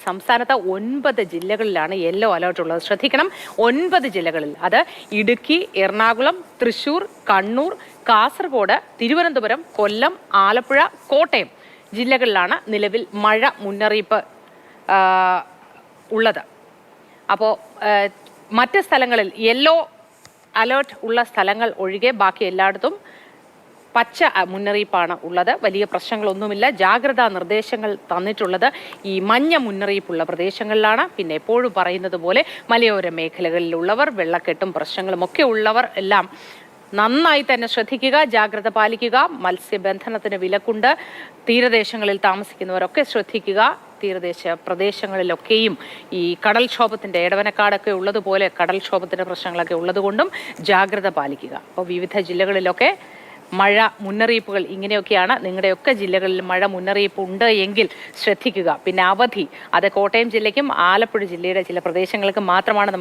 സംസ്ഥാനത്ത് 9 ജില്ലകളിലാണ് yellow alert ഉള്ളത്. ശ്രദ്ധിക്കണം, 9 ജില്ലകളിൽ. അത് ഇടുക്കി, എറണാകുളം, തൃശൂർ, കണ്ണൂർ, കാസർഗോഡ്, തിരുവനന്തപുരം, കൊല്ലം, ആലപ്പുഴ, കോട്ടയം ജില്ലകളിലാണ് നിലവിൽ മഴ മുന്നറിയിപ്പ് ഉള്ളത്. അപ്പോൾ മറ്റ് സ്ഥലങ്ങളിൽ യെല്ലോ അലേർട്ട് ഉള്ള സ്ഥലങ്ങൾ ഒഴികെ ബാക്കി എല്ലായിടത്തും പച്ച മുന്നറിയിപ്പാണ് ഉള്ളത്. വലിയ പ്രശ്നങ്ങളൊന്നുമില്ല. ജാഗ്രതാ നിർദ്ദേശങ്ങൾ തന്നിട്ടുള്ളത് ഈ മഞ്ഞ മുന്നറിയിപ്പുള്ള പ്രദേശങ്ങളിലാണ്. പിന്നെ എപ്പോഴും പറയുന്നത് പോലെ മലയോര മേഖലകളിലുള്ളവർ, വെള്ളക്കെട്ടും പ്രശ്നങ്ങളും ഒക്കെ ഉള്ളവർ എല്ലാം നന്നായി തന്നെ ശ്രദ്ധിക്കുക, ജാഗ്രത പാലിക്കുക. മത്സ്യബന്ധനത്തിന് വിലക്കുണ്ട്. തീരദേശങ്ങളിൽ താമസിക്കുന്നവരൊക്കെ ശ്രദ്ധിക്കുക. തീരദേശ പ്രദേശങ്ങളിലൊക്കെയും ഈ കടൽക്ഷോഭത്തിൻ്റെ എടവനക്കാടൊക്കെ ഉള്ളതുപോലെ കടൽക്ഷോഭത്തിൻ്റെ പ്രശ്നങ്ങളൊക്കെ ഉള്ളതുകൊണ്ടും ജാഗ്രത പാലിക്കുക. അപ്പോൾ വിവിധ ജില്ലകളിലൊക്കെ മഴ മുന്നറിയിപ്പുകൾ ഇങ്ങനെയൊക്കെയാണ്. നിങ്ങളുടെയൊക്കെ ജില്ലകളിൽ മഴ മുന്നറിയിപ്പ് ഉണ്ട് എങ്കിൽ ശ്രദ്ധിക്കുക. പിന്നെ അവധി, അത് കോട്ടയം ജില്ലയ്ക്കും ആലപ്പുഴ ജില്ലയുടെ ചില പ്രദേശങ്ങൾക്കും മാത്രമാണ്